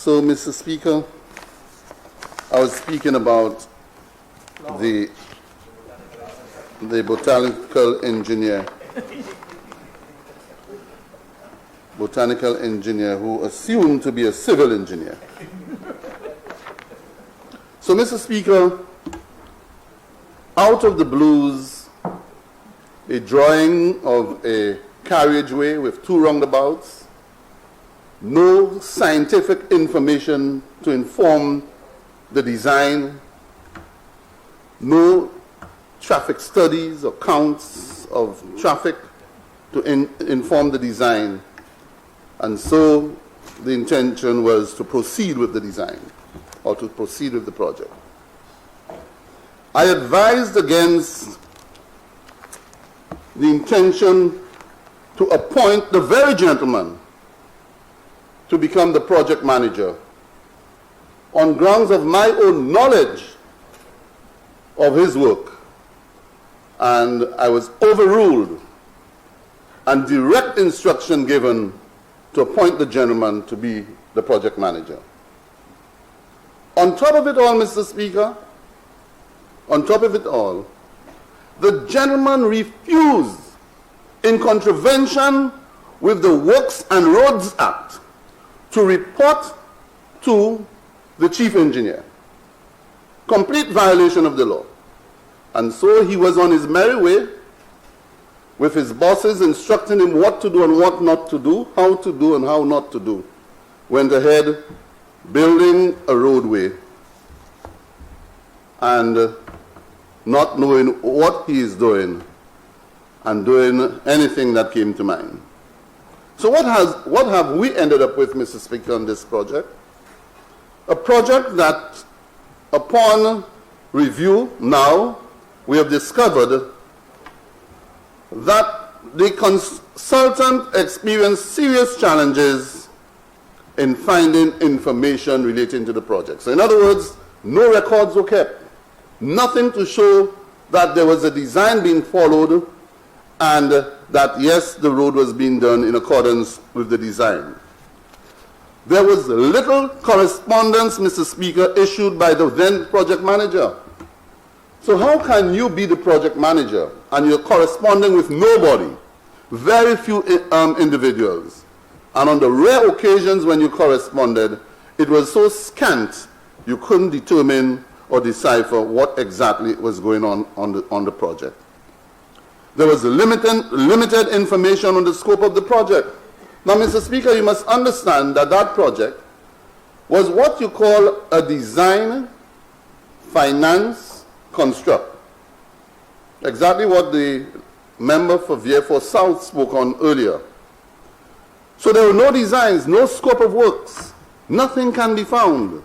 So, Mr. Speaker, I was speaking about the botanical engineer who assumed to be a civil engineer. So, Mr. Speaker, out of the blues, a drawing of a carriageway with two roundabouts, no scientific information to inform the design, no traffic studies or counts of traffic to inform the design. And so the intention was to proceed with the design or to proceed with the project. I advised against the intention to appoint the very gentleman to become the project manager on grounds of my own knowledge of his work. And I was overruled and direct instruction given to appoint the gentleman to be the project manager. On top of it all, Mr. Speaker, on top of it all, the gentleman refused, in contravention with the Works and Roads Act, to report to the chief engineer. Complete violation of the law. And so he was on his merry way with his bosses instructing him what to do and what not to do, how to do and how not to do. Went ahead building a roadway and not knowing what he is doing and doing anything that came to mind. So what have we ended up with, Mr. Speaker, on this project? A project that, upon review now, we have discovered that the consultant experienced serious challenges in finding information relating to the project. So in other words, no records were kept. Nothing to show that there was a design being followed and that, yes, the road was being done in accordance with the design. There was little correspondence, Mr. Speaker, issued by the then project manager. So how can you be the project manager and you're corresponding with nobody, very few individuals, and on the rare occasions when you corresponded, it was so scant you couldn't determine or decipher what exactly was going on the project. There was limited information on the scope of the project. Now, Mr. Speaker, you must understand that that project was what you call a design, finance, construct. Exactly what the member for Vieux South spoke on earlier. So there were no designs, no scope of works. Nothing can be found.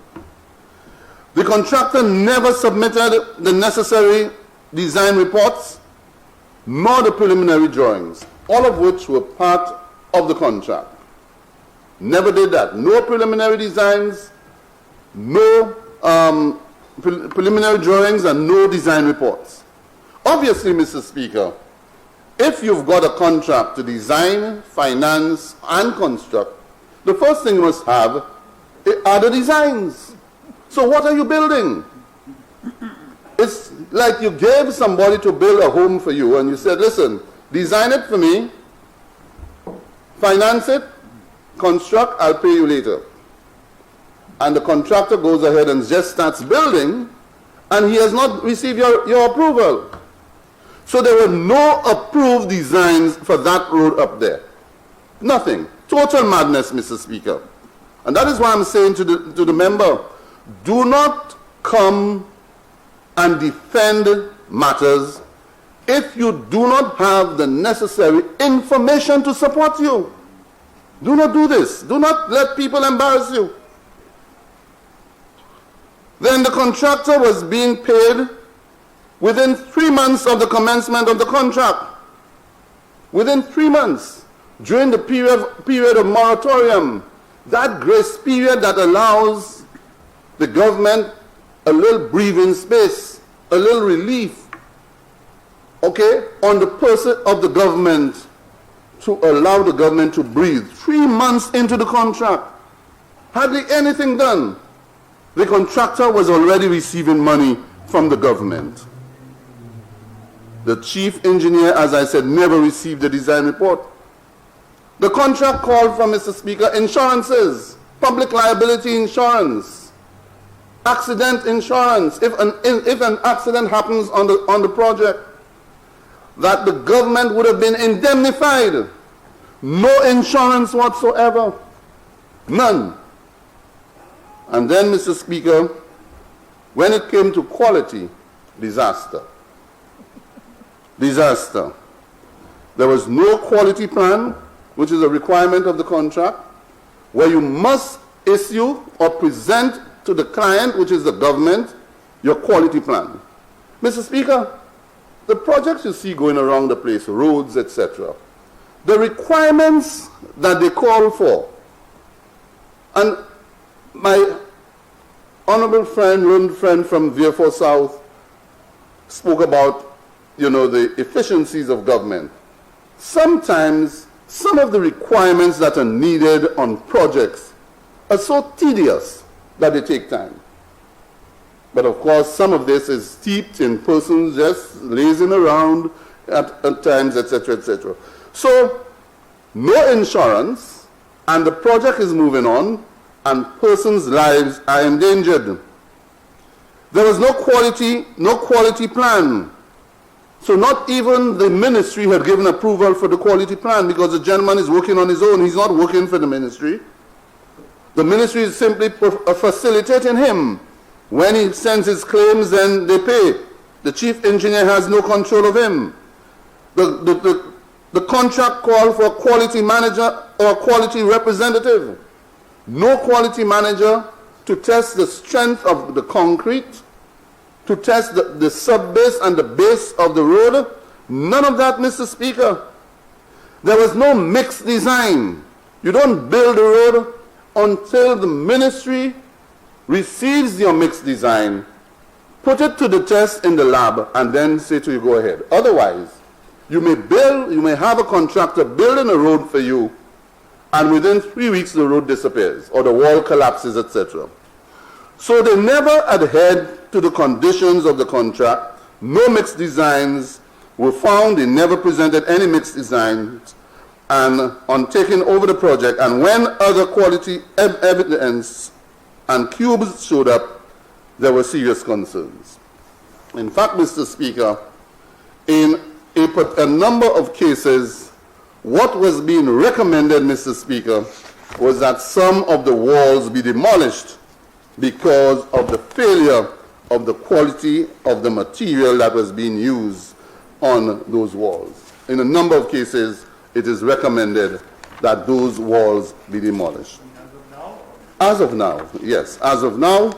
The contractor never submitted the necessary design reports, nor the preliminary drawings, all of which were part of the contract. Never did that. No preliminary designs, no preliminary drawings, and no design reports. Obviously, Mr. Speaker, if you've got a contract to design, finance, and construct, the first thing you must have are the designs. So what are you building? It's like you gave somebody to build a home for you and you said, listen, design it for me, finance it, construct, I'll pay you later. And the contractor goes ahead and just starts building and he has not received your approval. So there were no approved designs for that road up there. Nothing. Total madness, Mr. Speaker. And that is why I'm saying to the member, do not come and defend matters if you do not have the necessary information to support you. Do not do this. Do not let people embarrass you. Then the contractor was being paid within 3 months of the commencement of the contract. Within 3 months, during the period of moratorium, that grace period that allows the government a little breathing space, a little relief, okay, on the person of the government to allow the government to breathe. 3 months into the contract. Hardly anything done. The contractor was already receiving money from the government. The chief engineer, as I said, never received the design report. The contract called for, Mr. Speaker, insurances, public liability insurance, accident insurance. If an accident happens on the project, that the government would have been indemnified. No insurance whatsoever. None. And then, Mr. Speaker, when it came to quality, disaster. Disaster. There was no quality plan, which is a requirement of the contract, where you must issue or present to the client, which is the government, your quality plan. Mr. Speaker, the projects you see going around the place, roads, etc., the requirements that they call for, and my honorable friend, learned friend from Vieux South spoke about, the efficiencies of government. Sometimes some of the requirements that are needed on projects are so tedious that they take time. But of course, some of this is steeped in persons just lazing around at times, etc., etc. So, no insurance, and the project is moving on, and persons' lives are endangered. There was no quality plan. So not even the ministry had given approval for the quality plan, because the gentleman is working on his own. He's not working for the ministry. The ministry is simply facilitating him. When he sends his claims, then they pay. The chief engineer has no control of him. The contract called for a quality manager or a quality representative. No quality manager to test the strength of the concrete, to test the sub-base and the base of the road. None of that, Mr. Speaker. There was no mixed design. You don't build a road until the ministry receives your mixed design, put it to the test in the lab, and then say to you, go ahead. Otherwise, you may have a contractor building a road for you, and within 3 weeks the road disappears, or the wall collapses, etc. So they never adhered to the conditions of the contract. No mixed designs were found. They never presented any mixed designs. And on taking over the project, and when other quality evidence and cubes showed up, there were serious concerns. In fact, Mr. Speaker, in a number of cases, what was being recommended, Mr. Speaker, was that some of the walls be demolished because of the failure of the quality of the material that was being used on those walls. In a number of cases, it is recommended that those walls be demolished. As of now, yes, as of now,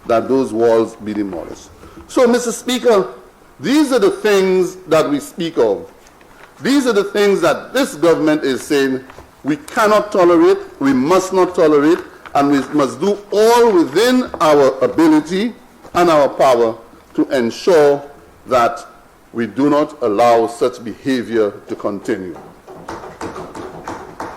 that those walls be demolished. So, Mr. Speaker, these are the things that we speak of. These are the things that this government is saying we cannot tolerate, we must not tolerate, and we must do all within our ability and our power to ensure that we do not allow such behavior to continue.